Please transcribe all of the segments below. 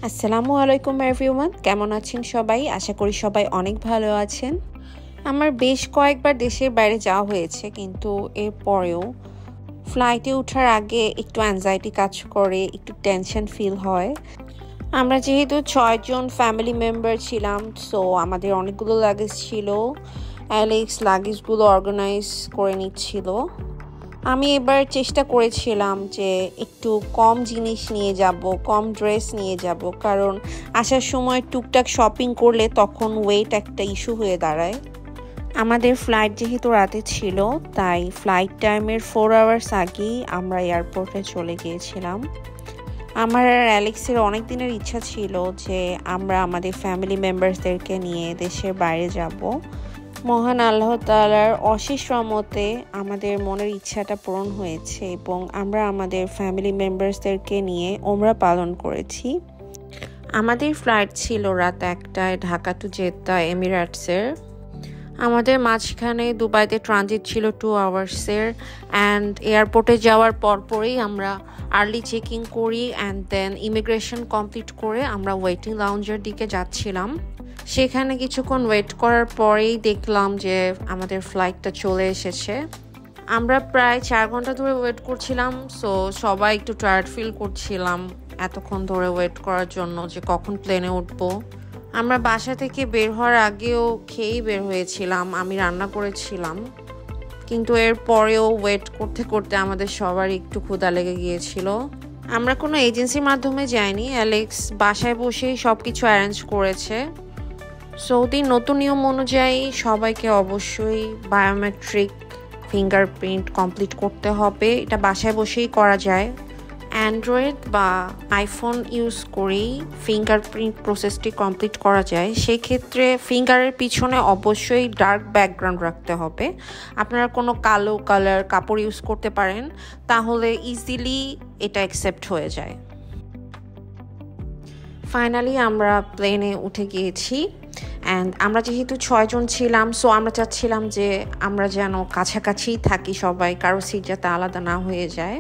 আসসালামু আলাইকুম এভরিওয়ান, কেমন আছেন সবাই? আশা করি সবাই অনেক ভালো আছেন। আমার বেশ কয়েকবার দেশের বাইরে যাওয়া হয়েছে, কিন্তু এরপরেও ফ্লাইটে ওঠার আগে একটু অ্যাংজাইটি কাজ করে, একটু টেনশন ফিল হয়। আমরা যেহেতু 6 জন ফ্যামিলি মেম্বার ছিলাম, সো আমাদের অনেকগুলো লাগেজ ছিল। অ্যালেক্স লাগেজগুলো অর্গানাইজ করে নিচ্ছিল। আমি এবার চেষ্টা করেছিলাম যে একটু কম জিনিস নিয়ে যাব, কম ড্রেস নিয়ে যাব, কারণ আসার সময় টুকটাক শপিং করলে তখন ওয়েট একটা ইস্যু হয়ে দাঁড়ায়। আমাদের ফ্লাইট যেহেতু রাতে ছিল, তাই ফ্লাইট টাইমের 4 আওয়ার্স আগেই আমরা এয়ারপোর্টে চলে গিয়েছিলাম। আমার আর অ্যালেক্সের অনেক দিনের ইচ্ছা ছিল যে আমরা আমাদের ফ্যামিলি মেম্বার্সদেরকে নিয়ে দেশের বাইরে যাব। মহান আল্লাহ তাআলার অশেষ রহমতে আমাদের মনের ইচ্ছাটা পূরণ হয়েছে এবং আমরা আমাদের ফ্যামিলি মেম্বার্সদেরকে নিয়ে ওমরা পালন করেছি। আমাদের ফ্লাইট ছিল রাত 1টায় ঢাকা টু জেদ্দা এমিরেটসের। আমাদের মাঝখানে দুবাইতে ট্রানজিট ছিল 2 আওয়ার্সের। অ্যান্ড এয়ারপোর্টে যাওয়ার পরপরই আমরা আর্লি চেকিং করি, অ্যান্ড দেন ইমিগ্রেশন কমপ্লিট করে আমরা ওয়েটিং লাউঞ্জের দিকে যাচ্ছিলাম। সেখানে কিছুক্ষণ ওয়েট করার পরেই দেখলাম যে আমাদের ফ্লাইটটা চলে এসেছে। আমরা প্রায় 4 ঘন্টা ধরে ওয়েট করছিলাম, সো সবাই একটু টায়ার্ড ফিল করছিলাম এতক্ষণ ধরে ওয়েট করার জন্য যে কখন প্লেনে উঠবো। আমরা বাসা থেকে বের হওয়ার আগেও খেয়েই বের হয়েছিলাম, আমি রান্না করেছিলাম, কিন্তু এর পরেও ওয়েট করতে করতে আমাদের সবারই একটু ক্ষুধা লেগে গিয়েছিল। আমরা কোনো এজেন্সির মাধ্যমে যাইনি, অ্যালেক্স বাসায় বসেই সব কিছু অ্যারেঞ্জ করেছে। সৌদির নতুন নিয়ম অনুযায়ী সবাইকে অবশ্যই বায়োমেট্রিক ফিঙ্গারপ্রিন্ট কমপ্লিট করতে হবে। এটা বাসায় বসেই করা যায়। অ্যান্ড্রয়েড বা আইফোন ইউজ করেই ফিঙ্গারপ্রিন্ট প্রসেসটি কমপ্লিট করা যায়। সেই ক্ষেত্রে ফিঙ্গারের পিছনে অবশ্যই ডার্ক ব্যাকগ্রাউন্ড রাখতে হবে। আপনারা কোনো কালো কালার কাপড় ইউজ করতে পারেন, তাহলে ইজিলি এটা অ্যাকসেপ্ট হয়ে যায়। ফাইনালি আমরা প্লেনে উঠে গিয়েছি। অ্যান্ড আমরা যেহেতু 6 জন ছিলাম, সো আমরা চাচ্ছিলাম যে আমরা যেন কাছাকাছি থাকি সবাই, কারো সিট যাতে আলাদা না হয়ে যায়।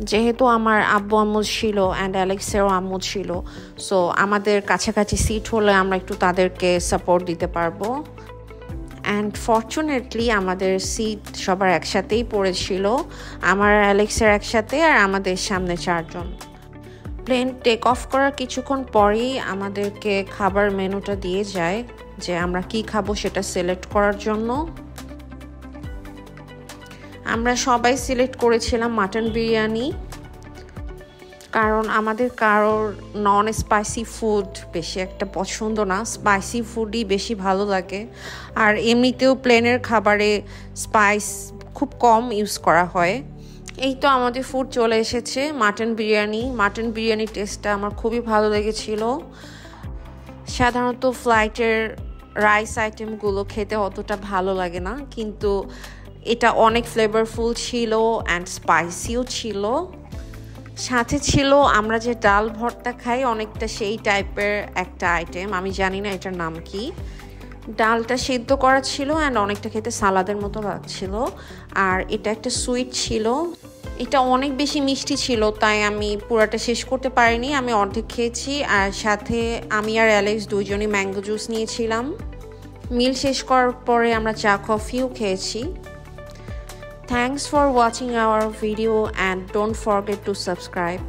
যেহেতু আমার আব্বু আম্মু ছিল অ্যান্ড অ্যালেক্সেরও আম্মু ছিল, সো আমাদের কাছাকাছি সিট হলে আমরা একটু তাদেরকে সাপোর্ট দিতে পারবো। অ্যান্ড ফরচুনেটলি আমাদের সিট সবার একসাথেই পড়েছিল, আমার অ্যালেক্সের একসাথে আর আমাদের সামনে 4 জন। প্লেন টেক অফ করার কিছুক্ষণ পরেই আমাদেরকে খাবার মেনুটা দিয়ে যায় যে আমরা কি খাবো সেটা সিলেক্ট করার জন্য। আমরা সবাই সিলেক্ট করেছিলাম মাটন বিরিয়ানি, কারণ আমাদের কারোর নন স্পাইসি ফুড বেশি একটা পছন্দ না, স্পাইসি ফুডই বেশি ভালো লাগে। আর এমনিতেও প্লেনের খাবারে স্পাইস খুব কম ইউজ করা হয়। এই তো আমাদের ফুড চলে এসেছে, মাটন বিরিয়ানি। মাটন বিরিয়ানির টেস্টটা আমার খুবই ভালো লেগেছিল। সাধারণত ফ্লাইটের রাইস আইটেমগুলো খেতে অতটা ভালো লাগে না, কিন্তু এটা অনেক ফ্লেভারফুল ছিল অ্যান্ড স্পাইসিও ছিল। সাথে ছিল আমরা যে ডাল ভর্তা খাই, অনেকটা সেই টাইপের একটা আইটেম, আমি জানি না এটার নাম কি। ডালটা সেদ্ধ করা ছিল অ্যান্ড অনেকটা খেতে সালাদের মতো লাগছিল। আর এটা একটা সুইট ছিল, এটা অনেক বেশি মিষ্টি ছিল, তাই আমি পুরাটা শেষ করতে পারিনি, আমি অর্ধেক খেয়েছি। আর সাথে আমি আর অ্যালেক্স দুইজনই ম্যাঙ্গো জুস নিয়েছিলাম। মিল শেষ করার পরে আমরা চা কফিও খেয়েছি। Thanks for watching our video and don't forget to subscribe.